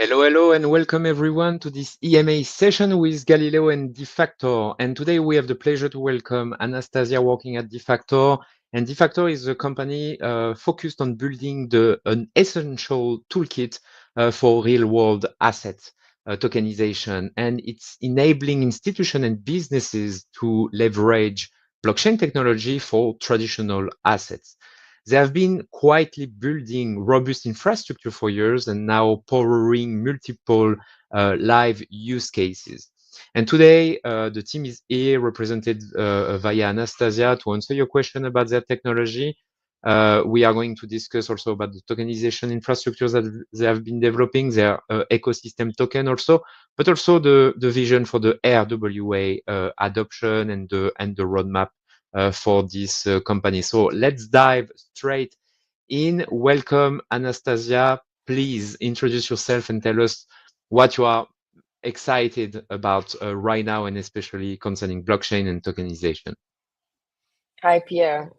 Hello, and welcome everyone to this EMA session with Galileo and Defactor. And today we have the pleasure to welcome Anastasia working at Defactor. And Defactor is a company focused on building an essential toolkit for real-world asset tokenization. And it's enabling institutions and businesses to leverage blockchain technology for traditional assets. They have been quietly building robust infrastructure for years and now powering multiple live use cases. And today, the team is here represented via Anastasia to answer your question about their technology. We are going to discuss also about the tokenization infrastructures that they have been developing, their ecosystem token also, but also the vision for the RWA adoption and the roadmap for this company. So let's dive straight in. Welcome, Anastasia. Please introduce yourself and tell us what you are excited about right now, and especially concerning blockchain and tokenization. Hi, Pierre.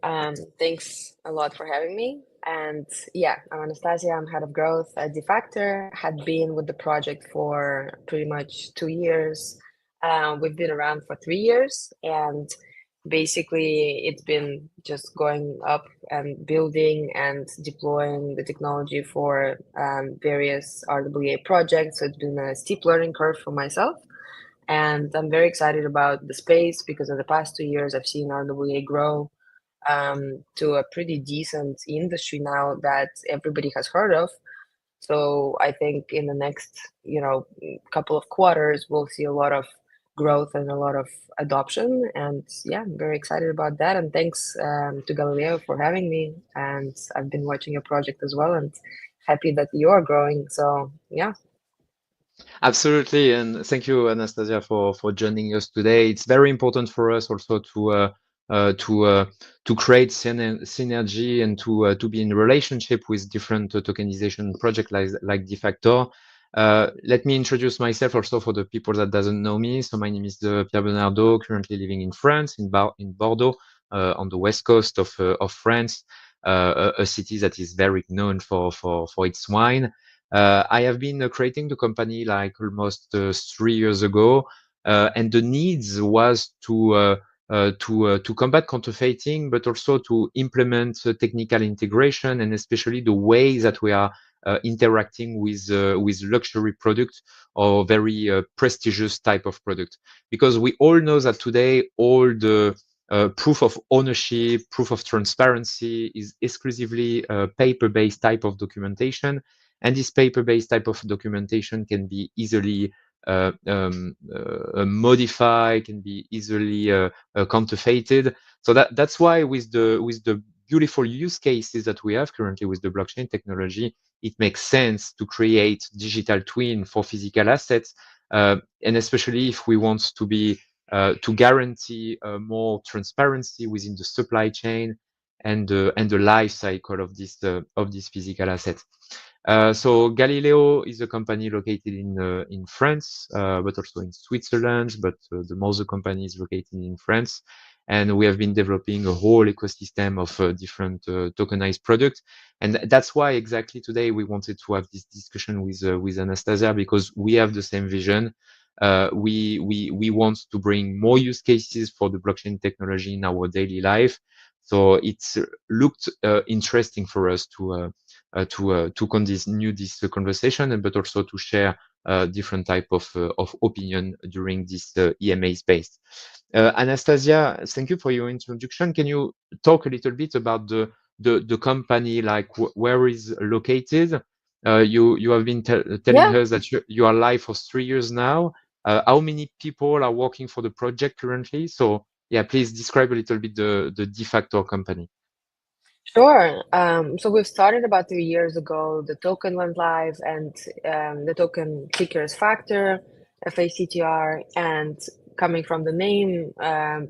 Thanks a lot for having me. And yeah, I'm Anastasia. I'm head of growth at Defactor. Had been with the project for pretty much 2 years. We've been around for 3 years, and basically it's been just going up and building and deploying the technology for various RWA projects. So it's been a steep learning curve for myself. And I'm very excited about the space because in the past 2 years, I've seen RWA grow to a pretty decent industry now that everybody has heard of. So I think in the next, couple of quarters, we'll see a lot of growth and a lot of adoption. And yeah, I'm very excited about that. And thanks to Galileo for having me. And I've been watching your project as well and happy that you are growing. So yeah. Absolutely, and thank you, Anastasia, for joining us today. It's very important for us also to create synergy and to be in relationship with different tokenization projects like Defactor. Let me introduce myself also for the people that doesn't know me. So my name is Pierre Bernardo, currently living in France, in Bordeaux, on the west coast of France, a city that is very known for its wine. I have been creating the company like almost 3 years ago, and the needs was to combat counterfeiting, but also to implement technical integration, and especially the way that we are interacting with luxury products or very prestigious type of product. Because we all know that today all the proof of ownership, proof of transparency is exclusively paper-based type of documentation. And this paper-based type of documentation can be easily modified, can be easily counterfeited. So that's why with the beautiful use cases that we have currently with the blockchain technology, it makes sense to create digital twin for physical assets, and especially if we want to be to guarantee more transparency within the supply chain and the life cycle of this physical asset. So Galileo is a company located in France, but also in Switzerland. But the most company is located in France, and we have been developing a whole ecosystem of different tokenized products. And that's why exactly today we wanted to have this discussion with Anastasia, because we have the same vision. We want to bring more use cases for the blockchain technology in our daily life. So it's looked interesting for us to continue this conversation, but also to share different type of opinion during this EMA space. Anastasia, thank you for your introduction. Can you talk a little bit about the company, like where is located? You have been telling us that you are live for 3 years now. How many people are working for the project currently? So yeah, please describe a little bit the Defactor company. Sure. So we've started about 3 years ago. The token went live, and the token ticker is Factor, FACTR. And coming from the name,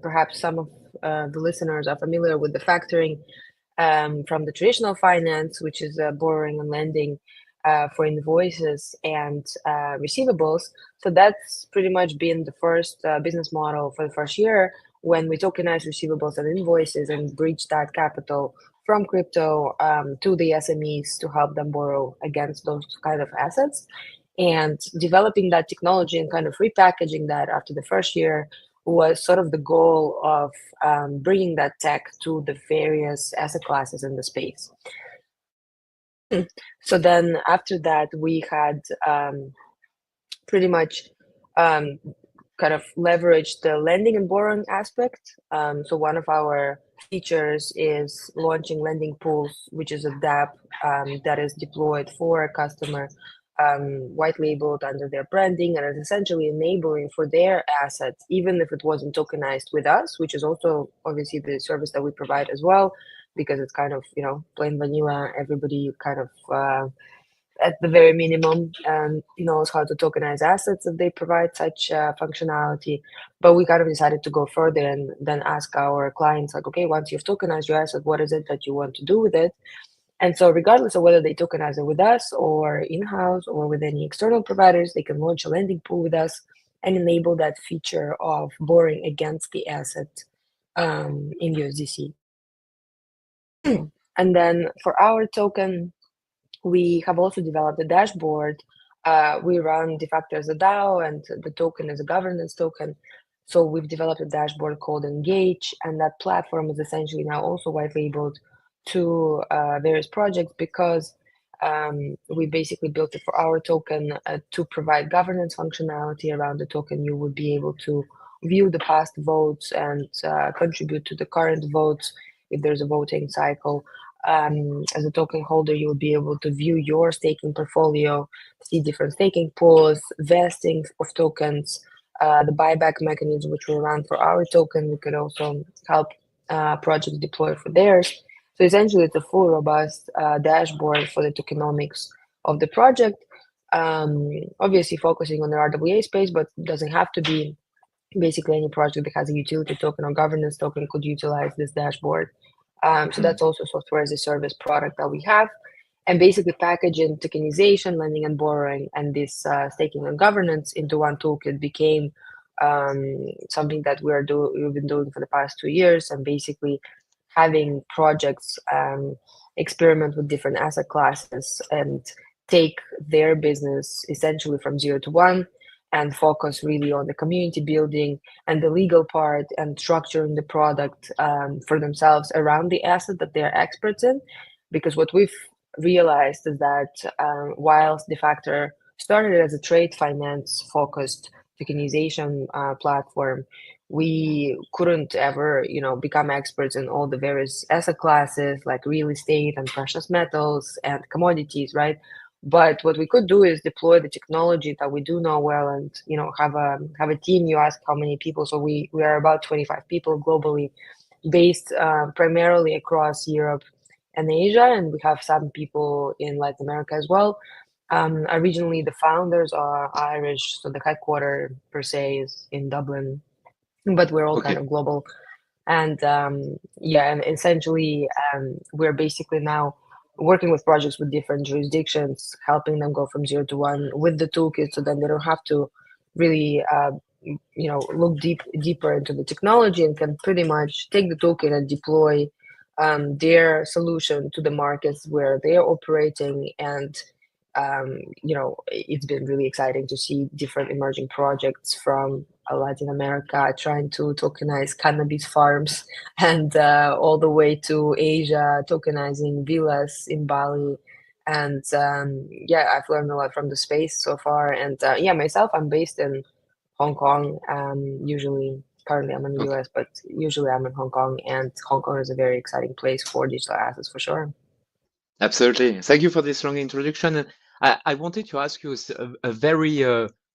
perhaps some of the listeners are familiar with the factoring from the traditional finance, which is borrowing and lending for invoices and receivables. So that's pretty much been the first business model for the first year, when we tokenize receivables and invoices and bridge that capital from crypto to the SMEs to help them borrow against those kind of assets. And developing that technology and kind of repackaging that after the first year was sort of the goal of bringing that tech to the various asset classes in the space. So then after that, we had pretty much kind of leveraged the lending and borrowing aspect. So one of our features is launching lending pools, which is a DApp that is deployed for a customer, white labeled under their branding, and is essentially enabling for their assets, even if it wasn't tokenized with us, which is also obviously the service that we provide as well, because it's kind of, plain vanilla. Everybody kind of at the very minimum knows how to tokenize assets if they provide such functionality. But we kind of decided to go further and then ask our clients, like, okay, once you've tokenized your asset, what is it that you want to do with it? And so regardless of whether they tokenize it with us or in-house or with any external providers, they can launch a lending pool with us and enable that feature of borrowing against the asset in USDC. And then for our token, we have also developed a dashboard. We run Defactor as a DAO, and the token is a governance token. So we've developed a dashboard called Engage, and that platform is essentially now also white labeled to various projects, because we basically built it for our token to provide governance functionality around the token. You would be able to view the past votes and contribute to the current votes if there's a voting cycle. As a token holder, you will be able to view your staking portfolio, see different staking pools, vesting of tokens, the buyback mechanism, which will run for our token. We could also help projects deploy for theirs. So essentially, it's a full, robust dashboard for the tokenomics of the project. Obviously, focusing on the RWA space, but doesn't have to be. Basically, any project that has a utility token or governance token could utilize this dashboard. So that's also software as a service product that we have, and basically packaging tokenization, lending and borrowing, and this staking and governance into one toolkit became something that we've been doing for the past 2 years, and basically having projects experiment with different asset classes and take their business essentially from 0 to 1 and focus really on the community building and the legal part and structuring the product for themselves around the asset that they're experts in. Because what we've realized is that whilst Defactor started as a trade finance focused tokenization platform, we couldn't ever, become experts in all the various asset classes like real estate and precious metals and commodities, right? But what we could do is deploy the technology that we do know well, and have a team. You ask how many people, so we are about 25 people globally, based primarily across Europe and Asia, and we have some people in Latin America as well. Originally, the founders are Irish, so the headquarter per se is in Dublin, but we're all kind of global. And and essentially, we're basically now working with projects with different jurisdictions, helping them go from 0 to 1 with the toolkit, so then they don't have to really look deeper into the technology, and can pretty much take the toolkit and deploy their solution to the markets where they're operating. And it's been really exciting to see different emerging projects from Latin America trying to tokenize cannabis farms, and all the way to Asia tokenizing villas in Bali. And I've learned a lot from the space so far. And myself, I'm based in Hong Kong. Currently I'm in the US, but usually I'm in Hong Kong, and Hong Kong is a very exciting place for digital assets for sure. Absolutely. Thank you for this long introduction. I wanted to ask you a very,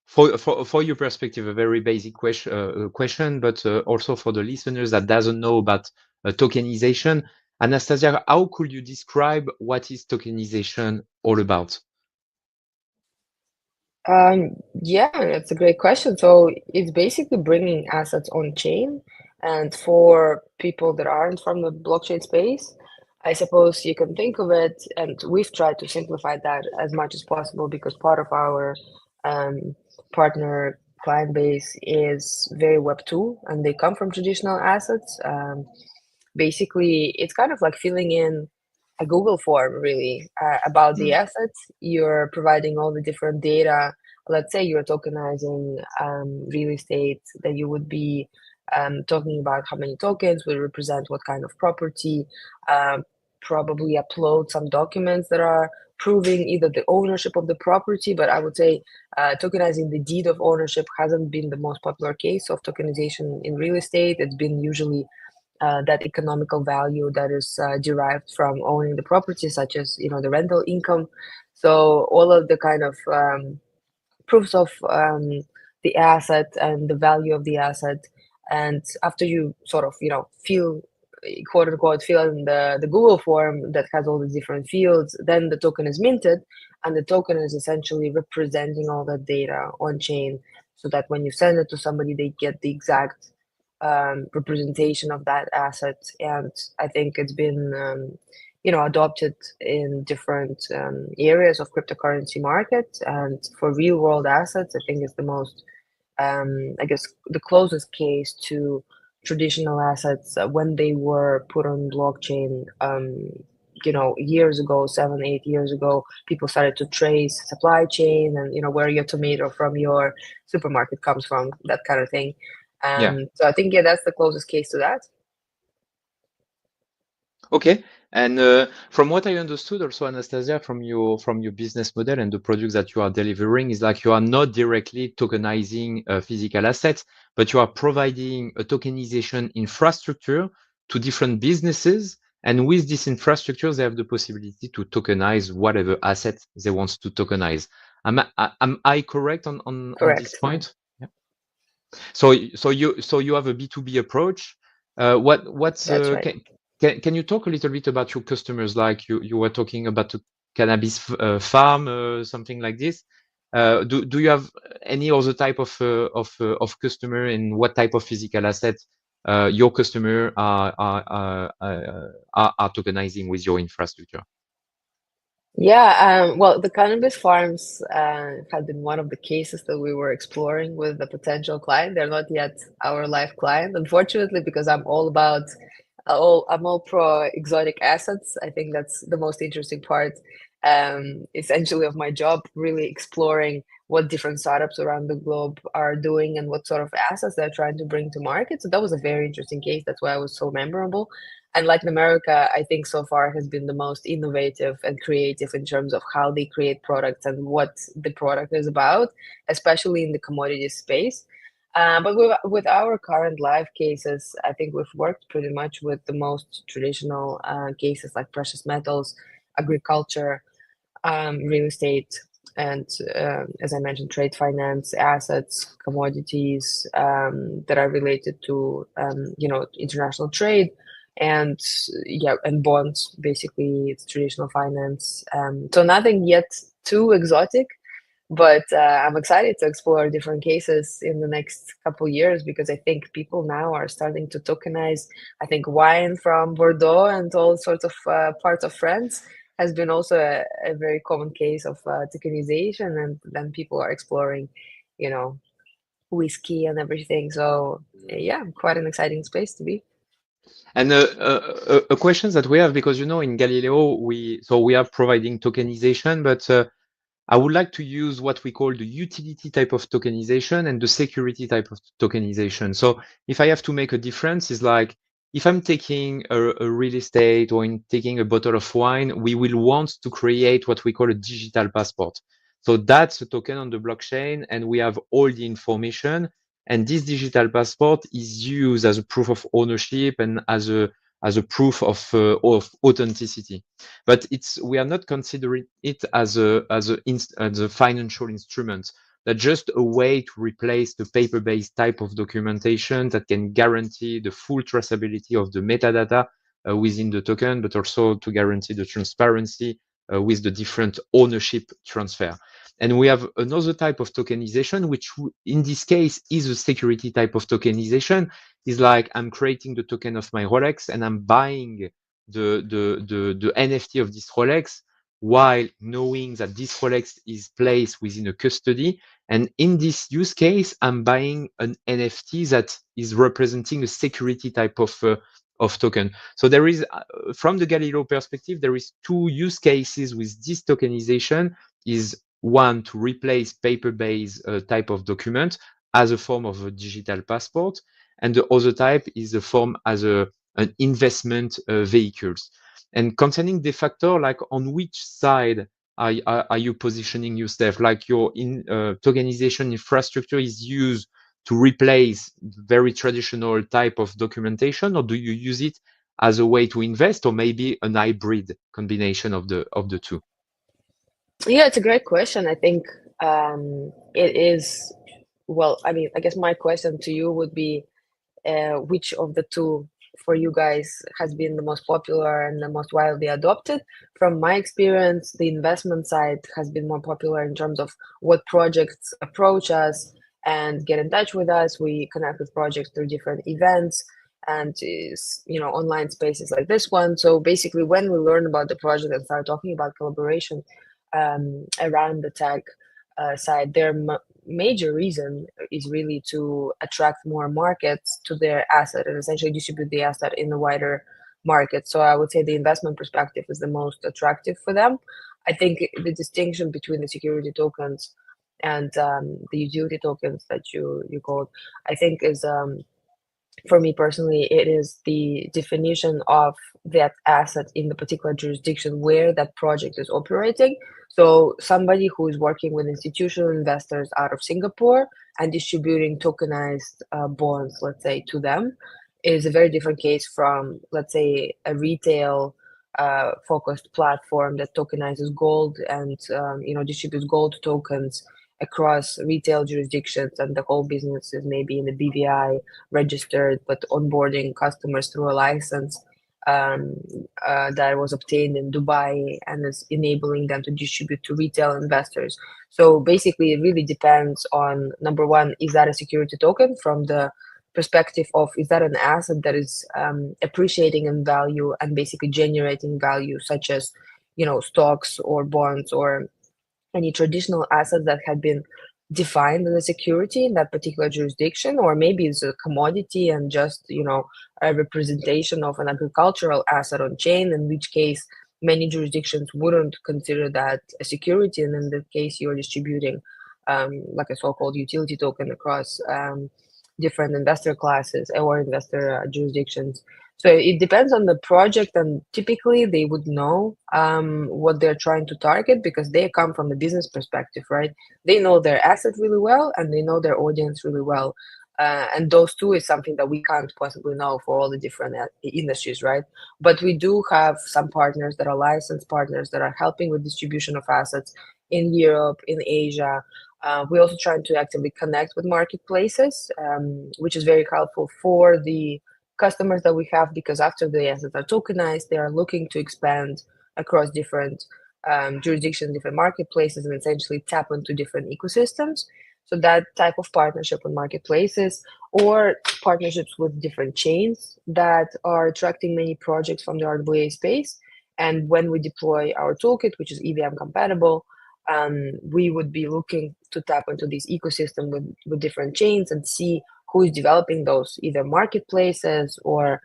for your perspective, a very basic question, but also for the listeners that doesn't know about tokenization. Anastasia, how could you describe what is tokenization all about? That's a great question. So it's basically bringing assets on chain. And for people that aren't from the blockchain space, I suppose you can think of it, and we've tried to simplify that as much as possible, because part of our partner client base is very Web2, and they come from traditional assets. Basically, it's kind of like filling in a Google form really about the assets. You're providing all the different data. Let's say you're tokenizing real estate, then you would be talking about how many tokens will represent what kind of property, probably upload some documents that are proving either the ownership of the property, but I would say tokenizing the deed of ownership hasn't been the most popular case of tokenization in real estate. It's been usually that economical value that is derived from owning the property, such as the rental income. So all of the kind of proofs of the asset and the value of the asset, and after you sort of fill quote unquote fill in the Google form that has all the different fields, then the token is minted, and the token is essentially representing all that data on chain, so that when you send it to somebody, they get the exact representation of that asset. And I think it's been adopted in different areas of cryptocurrency market. And for real world assets, I think it's the most I guess the closest case to traditional assets when they were put on blockchain. Years ago, 7, 8 years ago, people started to trace supply chain and where your tomato from your supermarket comes from, that kind of thing. So I think that's the closest case to that. Okay. And from what I understood also, Anastasia, from your business model and the products that you are delivering, is like you are not directly tokenizing physical assets, but you are providing a tokenization infrastructure to different businesses. And with this infrastructure, they have the possibility to tokenize whatever asset they want to tokenize. Am I correct on this point? Yeah. So you have a B2B approach. What's That's right. Can you talk a little bit about your customers? Like you were talking about a cannabis farm, something like this. Do you have any other type of customer, and what type of physical assets your customer are tokenizing with your infrastructure? Yeah, well, the cannabis farms had been one of the cases that we were exploring with the potential client. They're not yet our live client, unfortunately, because I'm all pro exotic assets. I think that's the most interesting part, essentially, of my job, really exploring what different startups around the globe are doing and what sort of assets they're trying to bring to market. So that was a very interesting case. That's why it was so memorable. And Latin America, I think so far has been the most innovative and creative in terms of how they create products and what the product is about, especially in the commodity space. But with our current live cases, I think we've worked pretty much with the most traditional cases like precious metals, agriculture, real estate, and as I mentioned, trade finance, assets, commodities that are related to international trade, and and bonds. Basically, it's traditional finance. So nothing yet too exotic, but I'm excited to explore different cases in the next couple years, because I think people now are starting to tokenize. I think wine from Bordeaux and all sorts of parts of France has been also a very common case of tokenization, and then people are exploring, whiskey and everything. So yeah, quite an exciting space to be. And a question that we have, because in Galileo we are providing tokenization, but I would like to use what we call the utility type of tokenization and the security type of tokenization. So if I have to make a difference, is like if I'm taking a real estate or taking a bottle of wine, we will want to create what we call a digital passport. So that's a token on the blockchain, and we have all the information. And this digital passport is used as a proof of ownership and as a proof of authenticity. But we are not considering it as a financial instrument. That's just a way to replace the paper-based type of documentation that can guarantee the full traceability of the metadata within the token, but also to guarantee the transparency with the different ownership transfer. And we have another type of tokenization, which in this case is a security type of tokenization. Is like I'm creating the token of my Rolex and I'm buying the NFT of this Rolex, while knowing that this Rolex is placed within a custody. And in this use case, I'm buying an NFT that is representing a security type of of token. So there is, from the Galileo perspective, there is two use cases with this tokenization. Is one, to replace paper-based type of document as a form of a digital passport, and the other type is a form as an investment vehicles. And concerning Defactor, like on which side are you positioning yourself? Like your tokenization infrastructure is used to replace very traditional type of documentation, or do you use it as a way to invest, or maybe an hybrid combination of the two? Yeah, it's a great question. I think it is, well, I mean, I guess my question to you would be which of the two for you guys has been the most popular and the most widely adopted. From my experience, the investment side has been more popular in terms of what projects approach us and get in touch with us. We connect with projects through different events and online spaces like this one. So basically, when we learn about the project and start talking about collaboration around the tech side, their major reason is really to attract more markets to their asset and essentially distribute the asset in the wider market. So I would say the investment perspective is the most attractive for them. I think the distinction between the security tokens and the utility tokens that you called, I think is for me personally, it is the definition of that asset in the particular jurisdiction where that project is operating. So somebody who is working with institutional investors out of Singapore and distributing tokenized bonds, let's say, to them, is a very different case from, let's say, a retail focused platform that tokenizes gold and distributes gold tokens across retail jurisdictions, and the whole business is maybe in the BVI registered, but onboarding customers through a license that was obtained in Dubai and is enabling them to distribute to retail investors. So basically, it really depends on, number one, is that a security token from the perspective of, is that an asset that is appreciating in value and basically generating value, such as stocks or bonds or any traditional assets that had been defined as a security in that particular jurisdiction, or maybe it's a commodity and just a representation of an agricultural asset on chain, in which case many jurisdictions wouldn't consider that a security, and in the case you're distributing like a so-called utility token across different investor classes or investor jurisdictions. So it depends on the project, and typically they would know what they're trying to target because they come from the business perspective, right? They know their asset really well and they know their audience really well. And those two is something that we can't possibly know for all the different industries, right? But we do have some partners that are licensed partners that are helping with distribution of assets in Europe, in Asia. We're also trying to actively connect with marketplaces, which is very helpful for the customers that we have, because after the assets are tokenized, they are looking to expand across different jurisdictions, different marketplaces, and essentially tap into different ecosystems. So that type of partnership with marketplaces or partnerships with different chains that are attracting many projects from the RWA space. And when we deploy our toolkit, which is EVM compatible, we would be looking to tap into this ecosystem with different chains and see who is developing those either marketplaces or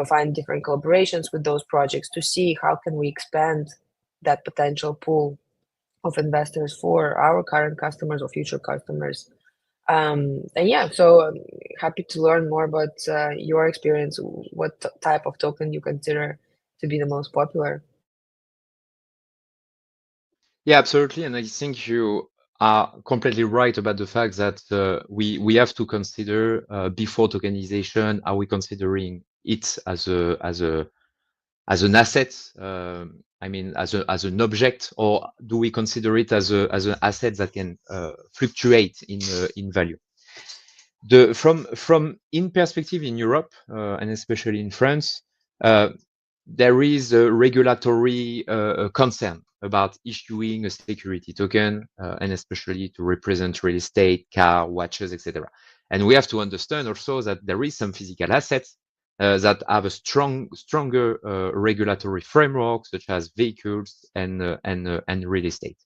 find different collaborations with those projects to see how can we expand that potential pool of investors for our current customers or future customers. And yeah, so I'm happy to learn more about your experience. What type of token you consider to be the most popular? Yeah, absolutely. And I think you are completely right about the fact that we have to consider before tokenization, are we considering it as an asset? I mean, as an object, or do we consider it as an asset that can fluctuate in value? From in perspective in Europe and especially in France, there is a regulatory concern about issuing a security token, and especially to represent real estate, car, watches, etc. And we have to understand also that there is some physical assets that have a stronger regulatory framework, such as vehicles and real estate.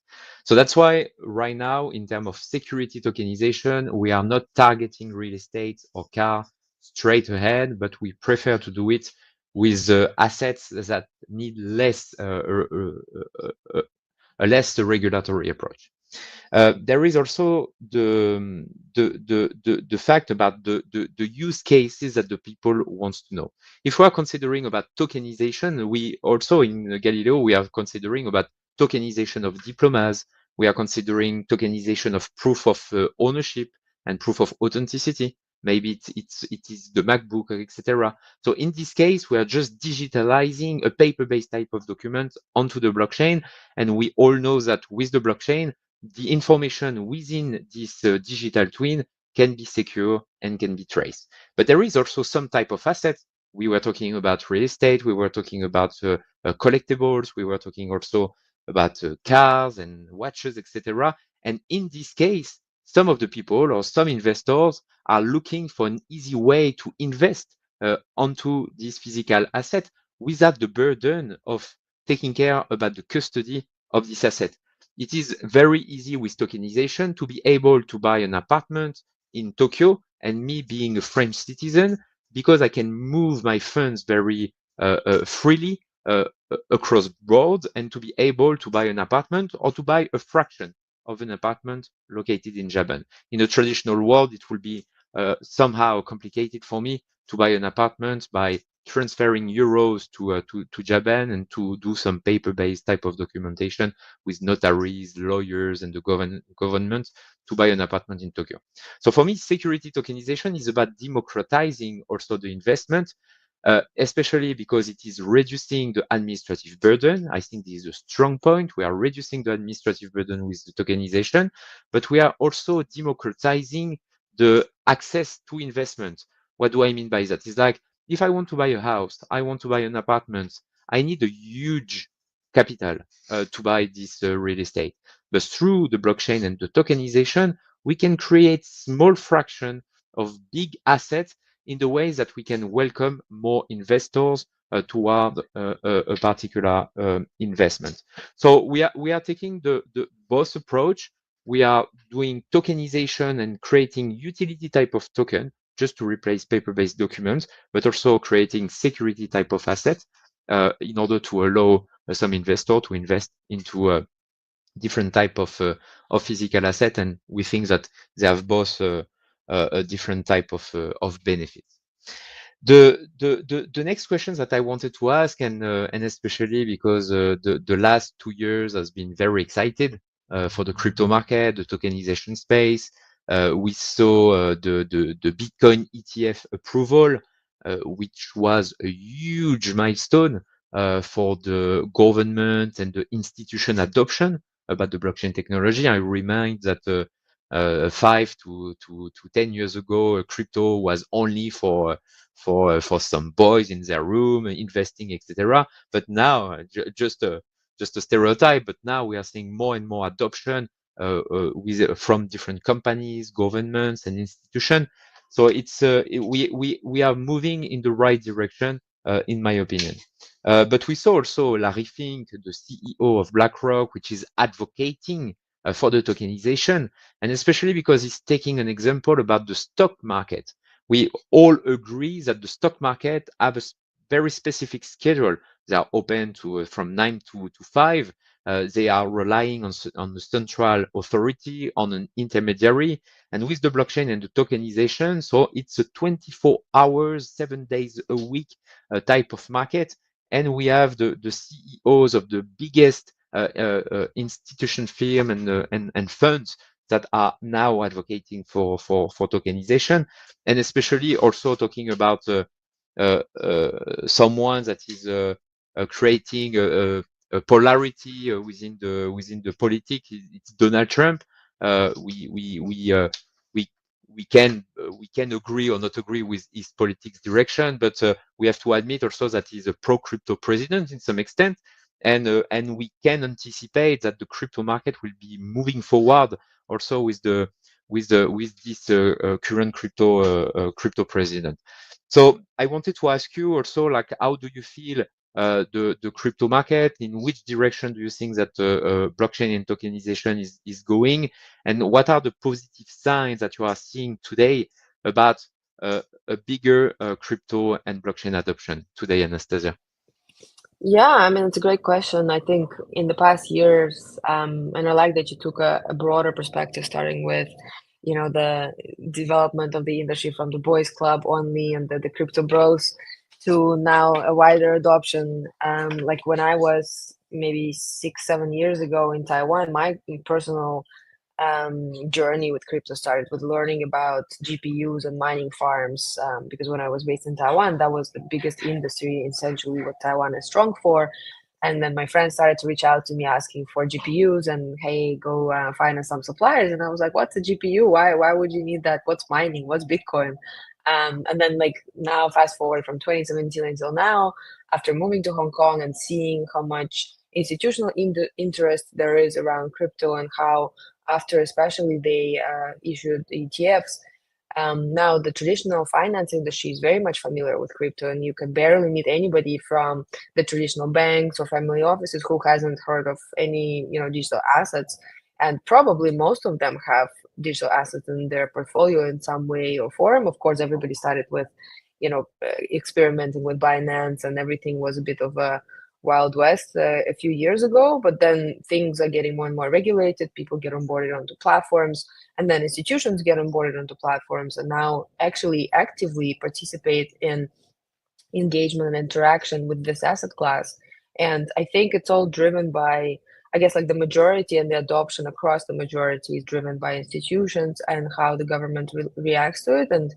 So that's why right now, in terms of security tokenization, we are not targeting real estate or car straight ahead, but we prefer to do it with assets that need less a less regulatory approach. There is also the fact about the use cases that the people wants to know. If we are considering about tokenization, we also in Galileo, we are considering about tokenization of diplomas. We are considering tokenization of proof of ownership and proof of authenticity. Maybe it is the MacBook, etc. So in this case, we are just digitalizing a paper-based type of document onto the blockchain. And we all know that with the blockchain, the information within this digital twin can be secure and can be traced. But there is also some type of assets. We were talking about real estate. We were talking about collectibles. We were talking also about cars and watches, etc. And in this case, some of the people or some investors are looking for an easy way to invest onto this physical asset without the burden of taking care about the custody of this asset. It is very easy with tokenization to be able to buy an apartment in Tokyo, and me being a French citizen, because I can move my funds very freely across board, and to be able to buy an apartment or to buy a fraction of an apartment located in Japan. In a traditional world, it will be somehow complicated for me to buy an apartment by transferring euros to Japan and to do some paper-based type of documentation with notaries, lawyers, and the government to buy an apartment in Tokyo. So for me, security tokenization is about democratizing also the investment, especially because it is reducing the administrative burden. I think this is a strong point. We are reducing the administrative burden with the tokenization, but we are also democratizing the access to investment. What do I mean by that? It's like, if I want to buy a house, I want to buy an apartment, I need a huge capital to buy this real estate. But through the blockchain and the tokenization, we can create small fraction of big assets in the way that we can welcome more investors toward a particular investment. So we are taking the both approach. We are doing tokenization and creating utility type of token just to replace paper-based documents, but also creating security type of assets in order to allow some investor to invest into a different type of physical asset. And we think that they have both a different type of benefits. The next question that I wanted to ask, and especially because the last 2 years has been very excited for the crypto market, the tokenization space. We saw the Bitcoin ETF approval, which was a huge milestone for the government and the institution adoption about the blockchain technology. I remind that 5 to 10 years ago, crypto was only for some boys in their room investing, etc. But now, just a stereotype. But now we are seeing more and more adoption from different companies, governments, and institutions. So it's we are moving in the right direction, in my opinion. But we saw also Larry Fink, the CEO of BlackRock, which is advocating for the tokenization, and especially because he's taking an example about the stock market. We all agree that the stock market have a very specific schedule. They are open to from 9 to 5. They are relying on the central authority, on an intermediary, and with the blockchain and the tokenization, so it's a 24 hours, 7 days a week type of market. And we have the CEOs of the biggest institution firm and funds that are now advocating for tokenization, and especially also talking about someone that is creating a polarity within the politics. It's Donald Trump. We can agree or not agree with his politics direction, but we have to admit also that he's a pro-crypto president in some extent, and we can anticipate that the crypto market will be moving forward also with this current crypto president. So I wanted to ask you also, like, how do you feel the crypto market? In which direction do you think that blockchain and tokenization is going? And what are the positive signs that you are seeing today about a bigger crypto and blockchain adoption today, Anastasia? Yeah, I mean, it's a great question. I think in the past years, and I like that you took a broader perspective, starting with, the development of the industry from the boys club only and the crypto bros to now a wider adoption. Like when I was maybe 6, 7 years ago in Taiwan, my personal journey with crypto started with learning about GPUs and mining farms. Because when I was based in Taiwan, that was the biggest industry, essentially what Taiwan is strong for. And then my friends started to reach out to me asking for GPUs and hey, go find us some suppliers. And I was like, what's a GPU? Why would you need that? What's mining? What's Bitcoin? And then like now, fast forward from 2017 until now, after moving to Hong Kong and seeing how much institutional interest there is around crypto and how after especially they issued ETFs, now the traditional finance industry is very much familiar with crypto, and you can barely meet anybody from the traditional banks or family offices who hasn't heard of any, digital assets. And probably most of them have digital assets in their portfolio in some way or form. Of course, everybody started with, experimenting with Binance, and everything was a bit of a Wild West a few years ago, but then things are getting more and more regulated. People get onboarded onto platforms, and then institutions get onboarded onto platforms, and now actually actively participate in engagement and interaction with this asset class. And I think it's all driven by, I guess, like the majority and the adoption across the majority is driven by institutions and how the government reacts to it. And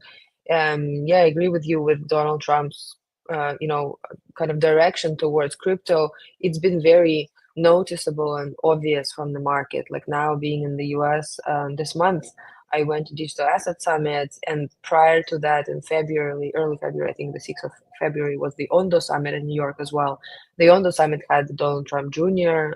yeah, I agree with you with Donald Trump's kind of direction towards crypto. It's been very noticeable and obvious from the market. Like now being in the US this month, I went to Digital Asset Summit, and prior to that in February, early February, I think the 6th of February was the Ondo Summit in New York as well. The Ondo Summit had Donald Trump Jr.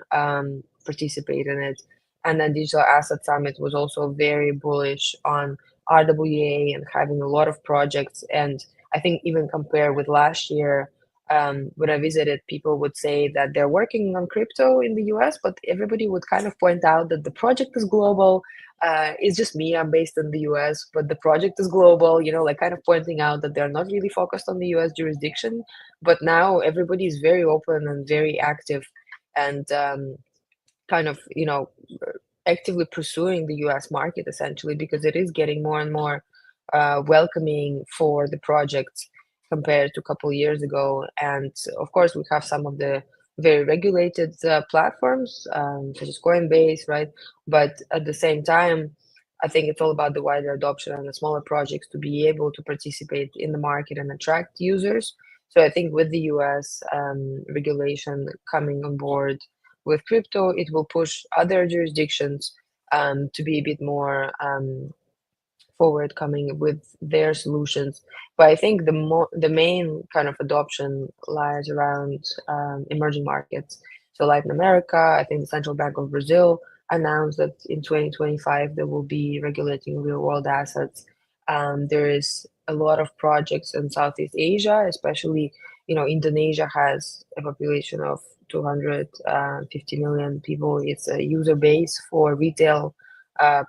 Participate in it. And then Digital Asset Summit was also very bullish on RWA and having a lot of projects. And I think even compare with last year, when I visited, people would say that they're working on crypto in the US, but everybody would kind of point out that the project is global. It's just me, I'm based in the US, but the project is global, like kind of pointing out that they're not really focused on the US jurisdiction. But now everybody is very open and very active and kind of, actively pursuing the US market essentially because it is getting more and more welcoming for the projects compared to a couple of years ago. And of course, we have some of the very regulated platforms, such as Coinbase, right? But at the same time, I think it's all about the wider adoption and the smaller projects to be able to participate in the market and attract users. So I think with the US regulation coming on board with crypto, it will push other jurisdictions to be a bit more forward coming with their solutions. But I think the main kind of adoption lies around emerging markets. So Latin America, I think the Central Bank of Brazil announced that in 2025 they will be regulating real world assets. There is a lot of projects in Southeast Asia, especially, Indonesia has a population of 250 million people. It's a user base for retail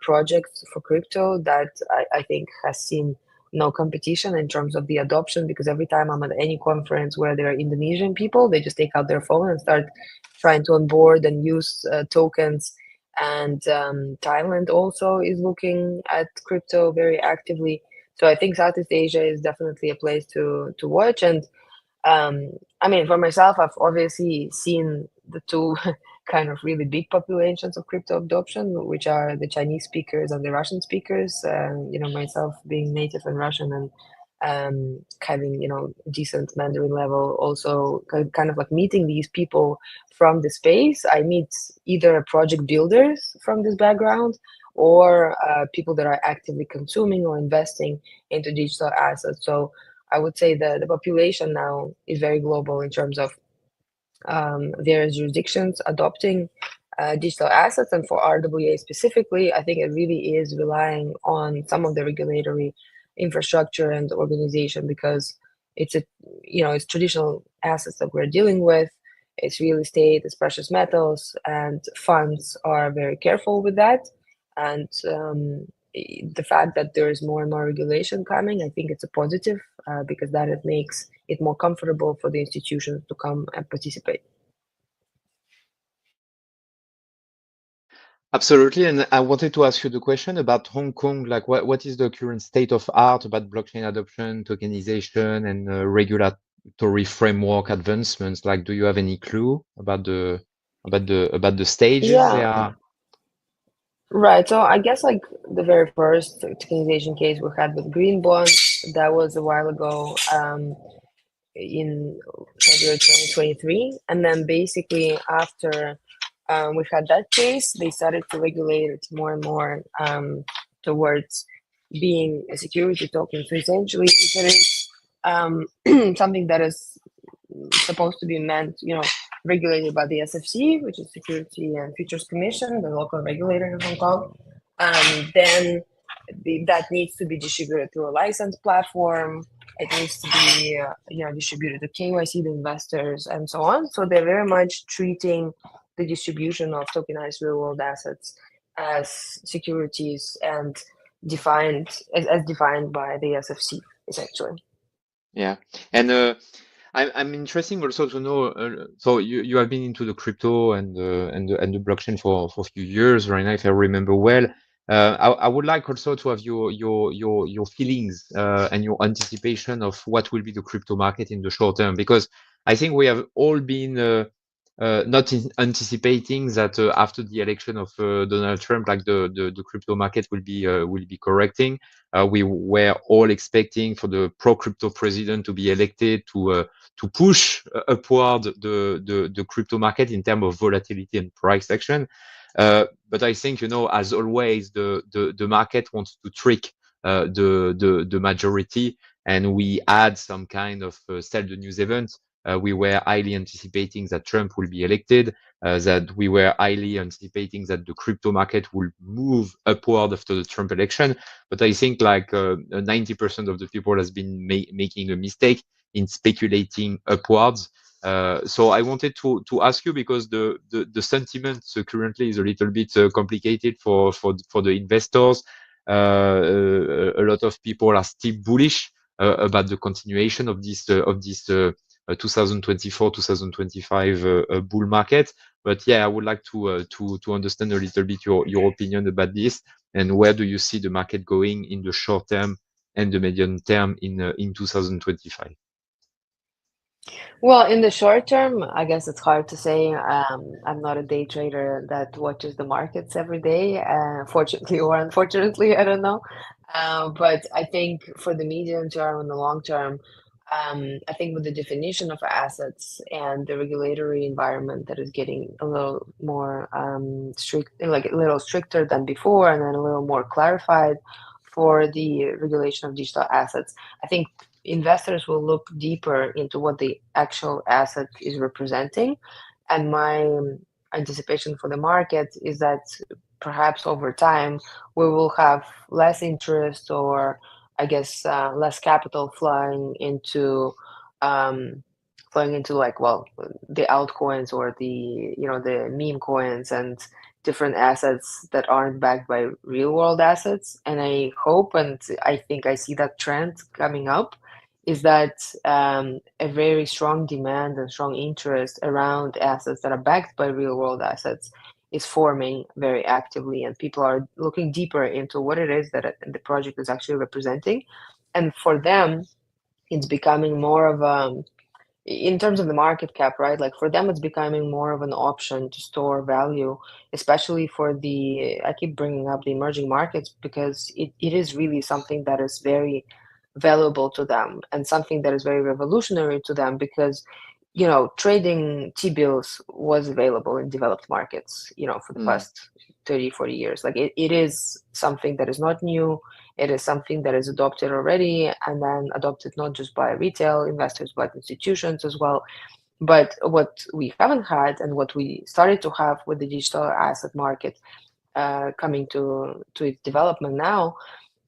projects for crypto that I think has seen no competition in terms of the adoption, because every time I'm at any conference where there are Indonesian people, they just take out their phone and start trying to onboard and use tokens. And Thailand also is looking at crypto very actively. So I think Southeast Asia is definitely a place to watch. And I mean, for myself, I've obviously seen the two kind of really big populations of crypto adoption, which are the Chinese speakers and the Russian speakers. Myself being native in Russian and having, decent Mandarin level, also kind of like meeting these people from the space. I meet either project builders from this background or people that are actively consuming or investing into digital assets. So I would say the population now is very global in terms of various jurisdictions adopting digital assets. And for RWA specifically, I think it really is relying on some of the regulatory infrastructure and organization, because it's traditional assets that we're dealing with. It's real estate, it's precious metals, and funds are very careful with that. And the fact that there is more and more regulation coming, I think it's a positive because that it makes it more comfortable for the institutions to come and participate. Absolutely. And I wanted to ask you the question about Hong Kong, like what is the current state of art about blockchain adoption, tokenization, and regulatory framework advancements? Like, do you have any clue about the stages they Yeah, are? right. So I guess like the very first tokenization case we had with green bonds, that was a while ago, in February 2023. And then basically after we had that case, they started to regulate it more and more towards being a security token. So essentially, if it is something that is supposed to be meant, regulated by the SFC, which is Security and Futures Commission, the local regulator in Hong Kong, then that needs to be distributed through a licensed platform. It needs to be, distributed to KYC, the investors, and so on. So they're very much treating the distribution of tokenized real-world assets as securities and defined as defined by the SFC, essentially. Yeah. And I'm interesting also to know. So you have been into the crypto and the blockchain for a few years right now, if I remember well. I would like also to have your feelings and your anticipation of what will be the crypto market in the short term, because I think we have all been not anticipating that after the election of Donald Trump, like the crypto market will be correcting. We were all expecting for the pro-crypto president to be elected to push upward the crypto market in terms of volatility and price action. But I think, as always, the market wants to trick the majority, and we add some kind of sell the news event. We were highly anticipating that Trump will be elected, that we were highly anticipating that the crypto market will move upward after the Trump election. But I think like 90% of the people has been making a mistake in speculating upwards. So I wanted to ask you, because the sentiment currently is a little bit complicated for the investors. A lot of people are still bullish about the continuation of this 2024-2025 bull market. But yeah, I would like to understand a little bit your opinion about this, and where do you see the market going in the short term and the medium term in 2025? Well, in the short term, I guess it's hard to say. I'm not a day trader that watches the markets every day, fortunately or unfortunately, I don't know. But I think for the medium term and the long term, I think with the definition of assets and the regulatory environment that is getting a little more strict, like a little stricter than before, and then a little more clarified for the regulation of digital assets, I think investors will look deeper into what the actual asset is representing. And my anticipation for the market is that perhaps over time we will have less interest, or I guess less capital flowing into like, well, the altcoins or the meme coins and different assets that aren't backed by real world assets. And I hope, and I think I see that trend coming up, is that a very strong demand and strong interest around assets that are backed by real world assets is forming very actively, and people are looking deeper into what it is that the project is actually representing. And for them, it's becoming more of in terms of the market cap, right? Like for them, it's becoming more of an option to store value, especially for I keep bringing up the emerging markets because it is really something that is very valuable to them and something that is very revolutionary to them because, trading T-bills was available in developed markets, for the past 30, 40 years. Like it is something that is not new. It is something that is adopted already, and then adopted not just by retail investors, but institutions as well. But what we haven't had, and what we started to have with the digital asset market coming to its development now,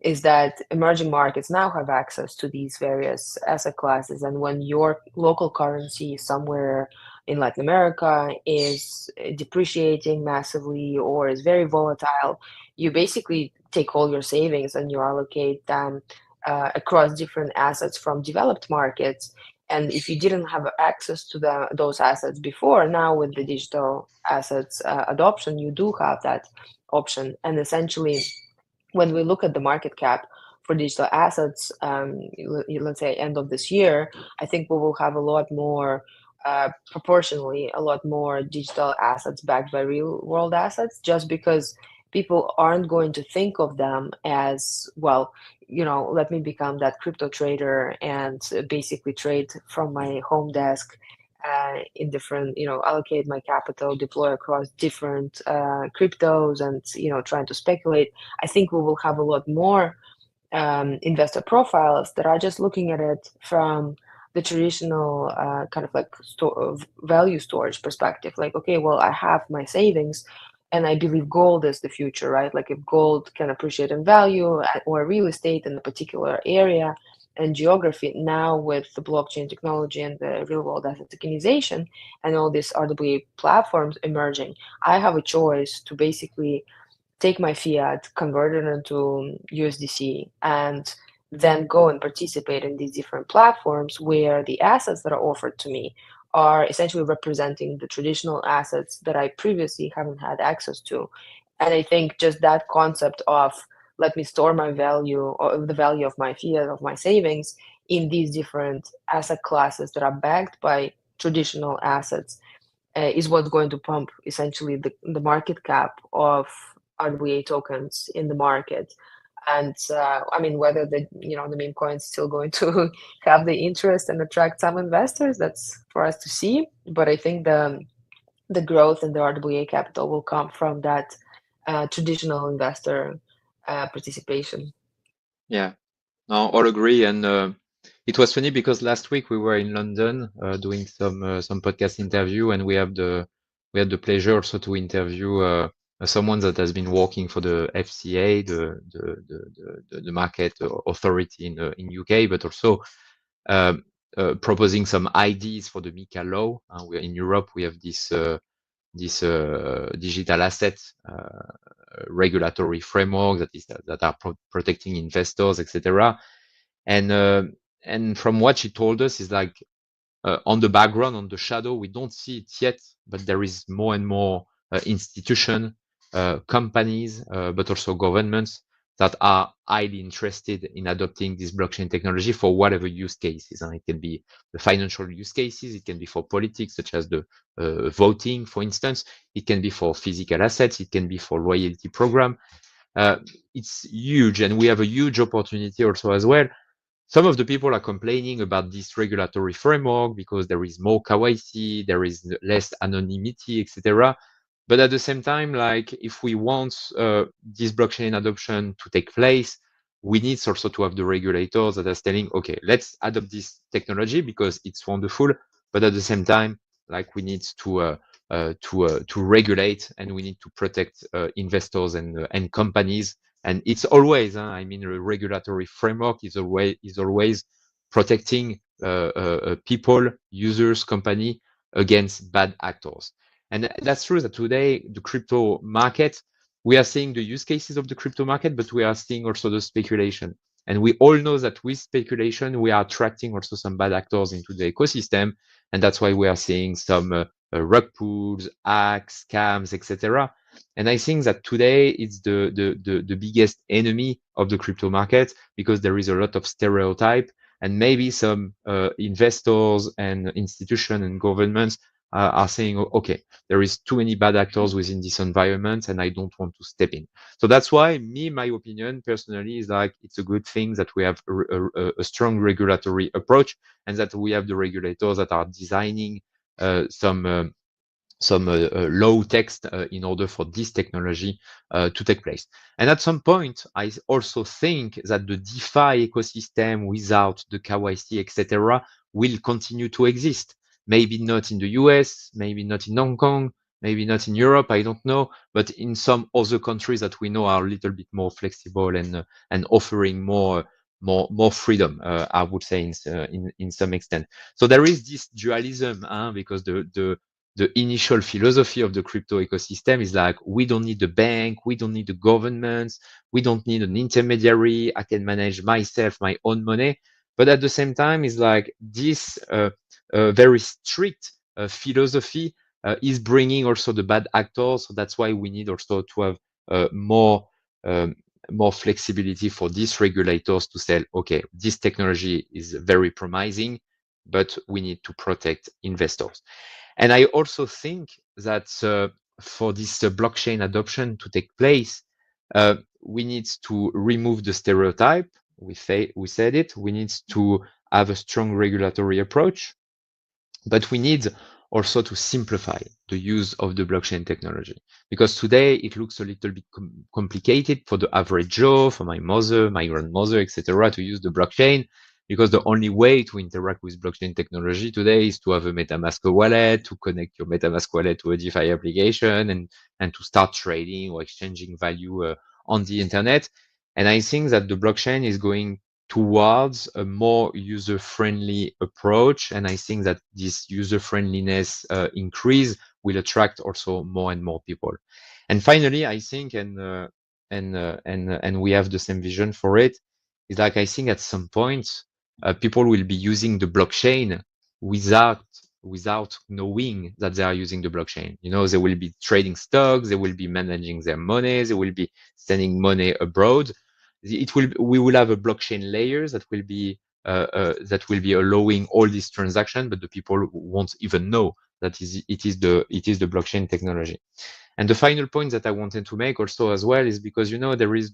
is that emerging markets now have access to these various asset classes. And when your local currency somewhere in Latin America is depreciating massively or is very volatile, you basically take all your savings and you allocate them across different assets from developed markets. And if you didn't have access to those assets before, now with the digital assets adoption, you do have that option. And essentially, when we look at the market cap for digital assets, let's say end of this year, I think we will have a lot more, proportionally, a lot more digital assets backed by real world assets, just because people aren't going to think of them as, well, let me become that crypto trader and basically trade from my home desk in different, allocate my capital, deploy across different cryptos and, trying to speculate. I think we will have a lot more investor profiles that are just looking at it from the traditional kind of like value storage perspective. Like, okay, well, I have my savings and I believe gold is the future, right? Like if gold can appreciate in value or real estate in a particular area and geography, now with the blockchain technology and the real world asset tokenization and all these RWA platforms emerging, I have a choice to basically take my fiat, convert it into USDC, and then go and participate in these different platforms where the assets that are offered to me are essentially representing the traditional assets that I previously haven't had access to. And I think just that concept of let me store my value or the value of my fiat, of my savings in these different asset classes that are backed by traditional assets is what's going to pump essentially the market cap of RWA tokens in the market. And I mean, whether the meme coin is still going to have the interest and attract some investors, that's for us to see. But I think the growth in the RWA capital will come from that traditional investor participation. Yeah, no, all agree. And it was funny because last week we were in London doing some podcast interview, and we had the pleasure also to interview someone that has been working for the FCA, the market authority in UK, but also proposing some ideas for the MiCA law. In Europe, we have this digital asset regulatory framework that are protecting investors, etc. And from what she told us is like on the background, on the shadow, we don't see it yet, but there is more and more institution, companies, but also governments that are highly interested in adopting this blockchain technology for whatever use cases. And it can be the financial use cases, it can be for politics, such as the voting, for instance. It can be for physical assets, it can be for loyalty program. It's huge, and we have a huge opportunity also as well. Some of the people are complaining about this regulatory framework because there is more KYC, there is less anonymity, etc. But at the same time, like if we want this blockchain adoption to take place, we need also to have the regulators that are telling, okay, let's adopt this technology because it's wonderful. But at the same time, like we need to regulate, and we need to protect investors and companies. And it's always, I mean, a regulatory framework is always protecting people, users, company against bad actors. And that's true that today, the crypto market, we are seeing the use cases of the crypto market, but we are seeing also the speculation. And we all know that with speculation, we are attracting also some bad actors into the ecosystem. And that's why we are seeing some rug pulls, hacks, scams, etc. And I think that today it's the biggest enemy of the crypto market, because there is a lot of stereotype, and maybe some investors and institutions and governments are saying, okay, there is too many bad actors within this environment, and I don't want to step in. So that's why my opinion personally is like, it's a good thing that we have a strong regulatory approach, and that we have the regulators that are designing some low text in order for this technology to take place. And at some point, I also think that the DeFi ecosystem without the KYC, etc., will continue to exist. Maybe not in the US, maybe not in Hong Kong, maybe not in Europe, I don't know, but in some other countries that we know are a little bit more flexible and offering more freedom, I would say, in some extent. So there is this dualism, because the the initial philosophy of the crypto ecosystem is like, we don't need the bank, we don't need the governments, we don't need an intermediary. I can manage myself, my own money. But at the same time, it's like this very strict philosophy is bringing also the bad actors. So that's why we need also to have more flexibility for these regulators to say, okay, this technology is very promising, but we need to protect investors. And I also think that for this blockchain adoption to take place, we need to remove the stereotype. We said it. We need to have a strong regulatory approach, but we need also to simplify the use of the blockchain technology, because today it looks a little bit complicated for the average Joe, for my mother, my grandmother, etc., to use the blockchain, because the only way to interact with blockchain technology today is to have a MetaMask wallet, to connect your MetaMask wallet to a DeFi application, and to start trading or exchanging value on the internet. And I think that the blockchain is going towards a more user-friendly approach. And I think that this user-friendliness increase will attract also more and more people. And finally, I think, and we have the same vision for it, is like, I think at some point, people will be using the blockchain without knowing that they are using the blockchain. You know, they will be trading stocks, they will be managing their money, they will be sending money abroad. We will have a blockchain layers that will be allowing all these transactions, but the people won't even know that it is the blockchain technology. And the final point that I wanted to make also as well is because, you know, there is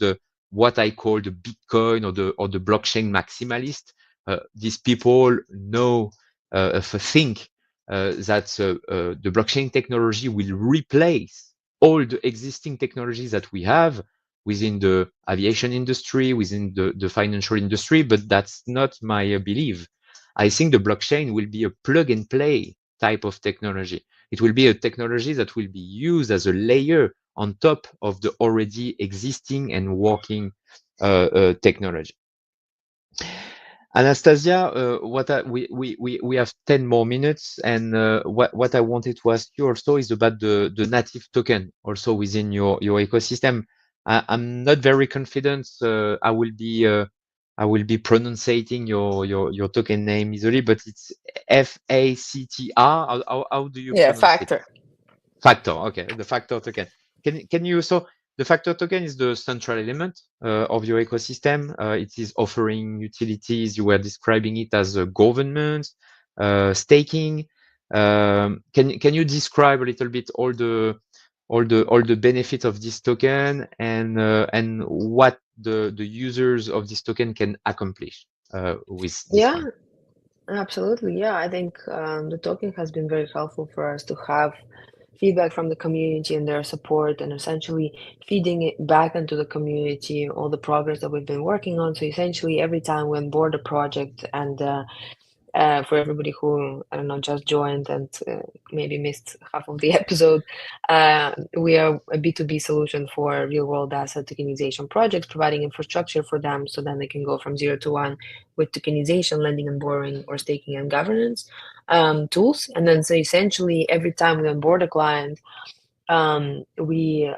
what I call the Bitcoin or the blockchain maximalist. These people know, think that the blockchain technology will replace all the existing technologies that we have within the aviation industry, within the financial industry, but that's not my belief. I think the blockchain will be a plug and play type of technology. It will be a technology that will be used as a layer on top of the already existing and working technology. Anastasia, we have 10 more minutes, and what I wanted to ask you also is about the native token also within your ecosystem. I'm not very confident. I will be pronouncing your token name easily, but it's FACTR. How do you pronounce it? Factor. Factor. Okay, the Factor token. Can you also? The Factor token is the central element of your ecosystem. It is offering utilities. You were describing it as a government, staking. Can you describe a little bit all the benefits of this token and what the users of this token can accomplish with this Yeah, one? absolutely. Yeah, I think the token has been very helpful for us to have feedback from the community and their support, and essentially feeding it back into the community, all the progress that we've been working on. So essentially, every time we onboard a project, and for everybody who, I don't know, just joined and maybe missed half of the episode, we are a B2B solution for real-world asset tokenization projects, providing infrastructure for them so then they can go from 0 to 1 with tokenization, lending and borrowing, or staking and governance tools. And then so essentially every time we onboard a client, we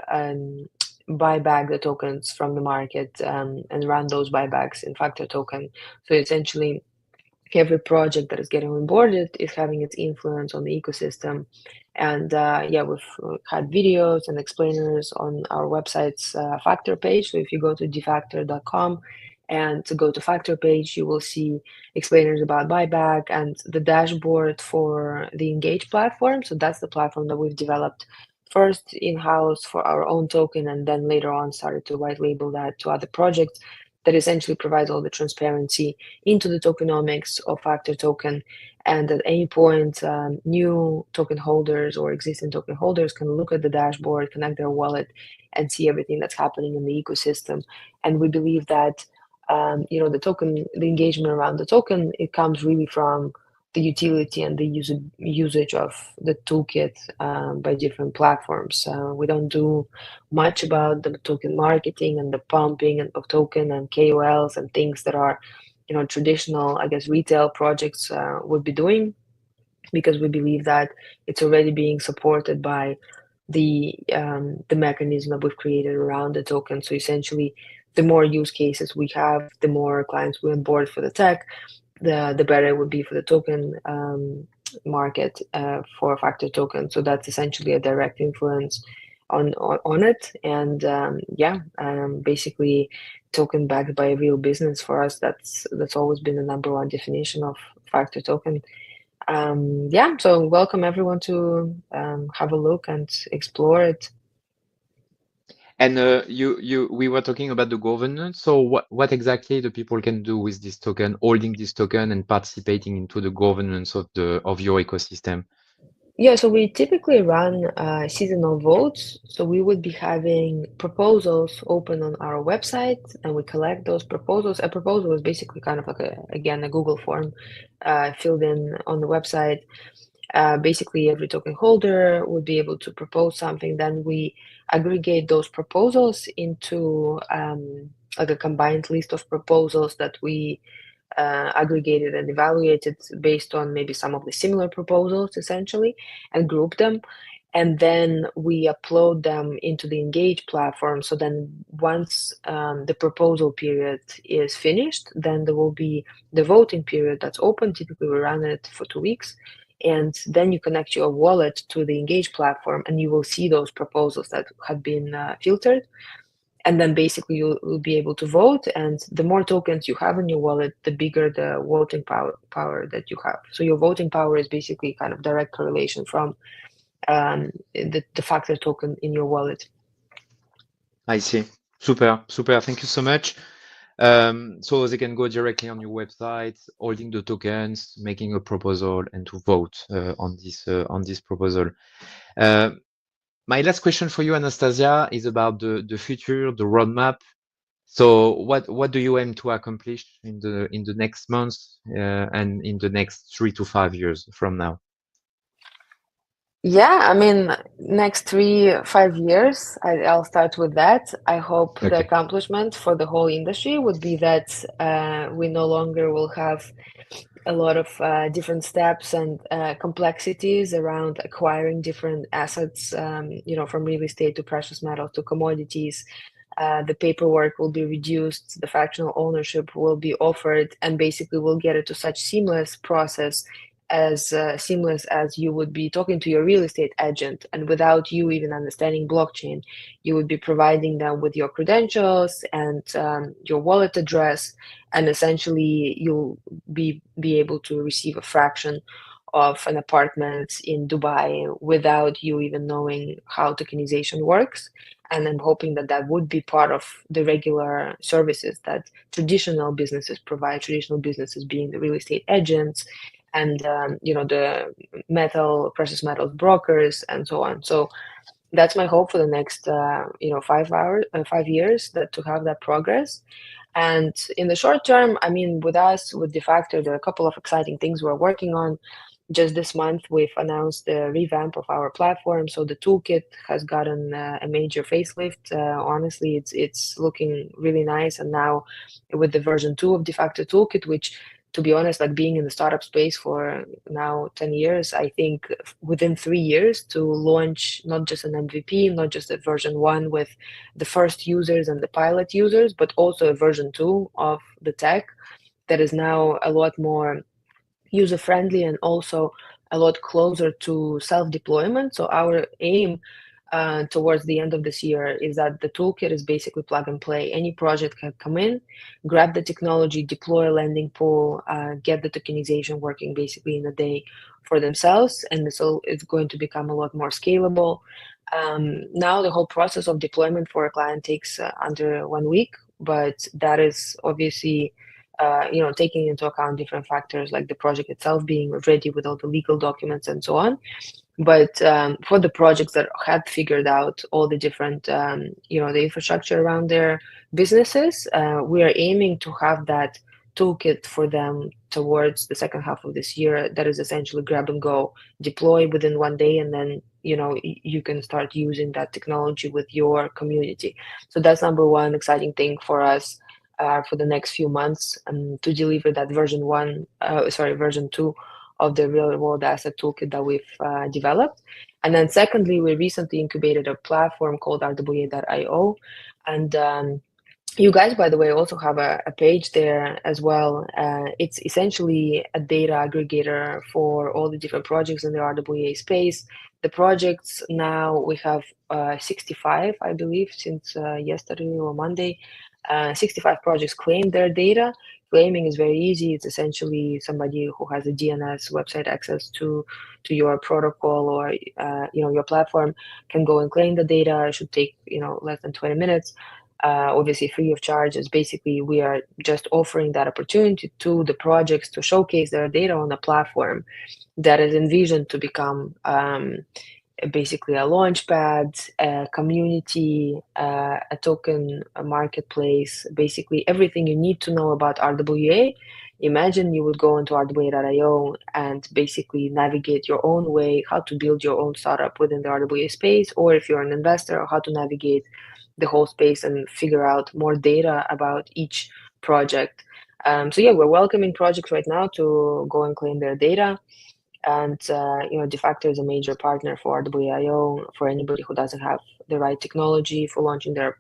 buy back the tokens from the market and run those buybacks in Factor token. So essentially every project that is getting onboarded is having its influence on the ecosystem. And yeah, we've had videos and explainers on our website's Factor page. So if you go to defactor.com and to go to Factor page, you will see explainers about buyback and the dashboard for the Engage platform. So that's the platform that we've developed first in-house for our own token, and then later on started to white label that to other projects, that essentially provides all the transparency into the tokenomics of Factor token. And at any point, new token holders or existing token holders can look at the dashboard, connect their wallet, and see everything that's happening in the ecosystem. And we believe that the engagement around the token, it comes really from the utility and the usage of the toolkit by different platforms. We don't do much about the token marketing and the pumping of token and KOLs and things that are, traditional, I guess, retail projects would be doing. because we believe that it's already being supported by the mechanism that we've created around the token. So essentially, the more use cases we have, the more clients we onboard for the tech, the better it would be for the token market for a factor token. So that's essentially a direct influence on it. And basically, token backed by a real business for us. That's always been the number one definition of factor token. So welcome everyone to have a look and explore it. And we were talking about the governance. So what exactly the people can do with this token, holding this token and participating into the governance of your ecosystem? Yeah, so we typically run seasonal votes. So we would be having proposals open on our website, and we collect those proposals. A proposal is basically kind of like a Google form filled in on the website. Basically, every token holder would be able to propose something. Then we aggregate those proposals into like a combined list of proposals that we aggregated and evaluated based on maybe some of the similar proposals, essentially, and group them. And then we upload them into the Engage platform. So then once the proposal period is finished, then there will be the voting period that's open. Typically, we run it for 2 weeks. And then you connect your wallet to the Engage platform, and you will see those proposals that have been filtered. And then basically you'll be able to vote. And the more tokens you have in your wallet, the bigger the voting power that you have. So your voting power is basically kind of direct correlation from the factor token in your wallet. I see. Super. Thank you so much. So they can go directly on your website, holding the tokens, making a proposal, and to vote on this proposal. My last question for you, Anastasia, is about the future, the roadmap. So what do you aim to accomplish in the next months and in the next 3 to 5 years from now? Yeah, I mean, next 3-5 years, I'll start with that. I hope the accomplishment for the whole industry would be that we no longer will have a lot of different steps and complexities around acquiring different assets, from real estate to precious metals to commodities. The paperwork will be reduced, the fractional ownership will be offered, and basically we'll get it to such seamless process as seamless as you would be talking to your real estate agent, and without you even understanding blockchain, you would be providing them with your credentials and your wallet address, and essentially you'll be able to receive a fraction of an apartment in Dubai without you even knowing how tokenization works. And I'm hoping that that would be part of the regular services that traditional businesses provide, traditional businesses being the real estate agents and the precious metals brokers and so on. So that's my hope for the next 5 years, that to have that progress. And in the short term, I mean, with Defactor, there are a couple of exciting things we're working on. Just this month, we've announced the revamp of our platform. So the toolkit has gotten a major facelift. Honestly, it's looking really nice. And now with the version 2 of Defactor Toolkit, which, to be honest, like being in the startup space for now 10 years, I think within 3 years to launch not just an MVP, not just a version 1 with the first users and the pilot users, but also a version 2 of the tech that is now a lot more user-friendly and also a lot closer to self-deployment. So our aim towards the end of this year is that the toolkit is basically plug and play. Any project can come in, grab the technology, deploy a lending pool, get the tokenization working basically in a day for themselves, and so it's going to become a lot more scalable. Now the whole process of deployment for a client takes under 1 week, but that is obviously taking into account different factors like the project itself being ready with all the legal documents and so on. But for the projects that had figured out all the different, the infrastructure around their businesses, we are aiming to have that toolkit for them towards the second half of this year. That is essentially grab and go, deploy within 1 day, and then you can start using that technology with your community. So that's number one exciting thing for us for the next few months, to deliver that version 2 of the real-world asset toolkit that we've developed. And then secondly, we recently incubated a platform called RWA.io. And you guys, by the way, also have a page there as well. It's essentially a data aggregator for all the different projects in the RWA space. The projects now, we have 65, I believe, since yesterday or Monday. 65 projects claim their data. Claiming is very easy. It's essentially somebody who has a DNS website access to your protocol or your platform can go and claim the data. It should take less than 20 minutes. Obviously free of charge. Is basically we are just offering that opportunity to the projects to showcase their data on a platform that is envisioned to become basically a launchpad, a community, a token, a marketplace, basically everything you need to know about RWA. Imagine you would go into RWA.io and basically navigate your own way, how to build your own startup within the RWA space, or if you're an investor, how to navigate the whole space and figure out more data about each project. So yeah, we're welcoming projects right now to go and claim their data. And Defactor is a major partner for RWA.io for anybody who doesn't have the right technology for launching their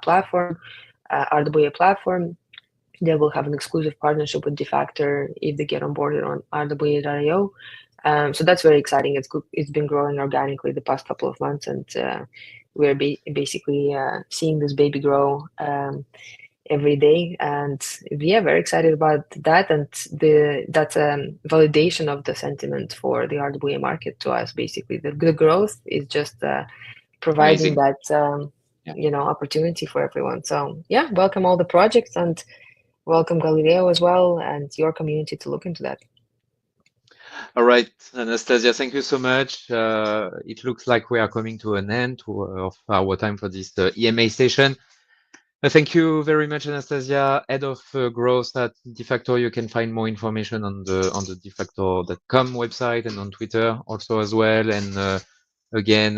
platform, RWA platform. They will have an exclusive partnership with Defactor if they get onboarded on RWA.io. So that's very exciting. It's good. It's been growing organically the past couple of months, and we're basically seeing this baby grow every day. And yeah, very excited about that. And that's a validation of the sentiment for the RWA market to us. Basically, the growth is just providing Amazing. that opportunity for everyone. So yeah, welcome all the projects and welcome Galileo as well and your community to look into that. All right, Anastasia, thank you so much. It looks like we are coming to an end of our time for this EMA session. Thank you very much, Anastasia, head of growth at Defactor. You can find more information on the defactor.com website and on Twitter also as well. And again,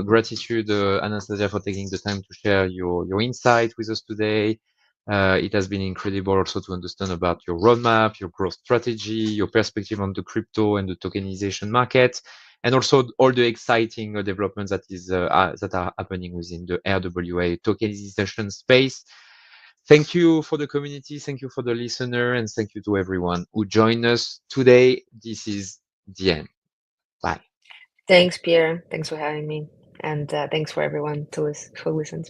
gratitude, Anastasia, for taking the time to share your insight with us today. It has been incredible also to understand about your roadmap, your growth strategy, your perspective on the crypto and the tokenization market, and also all the exciting developments that are happening within the RWA tokenization space. Thank you for the community, thank you for the listener, and thank you to everyone who joined us today. This is the end. Bye. Thanks, Pierre. Thanks for having me. And thanks for everyone who listened.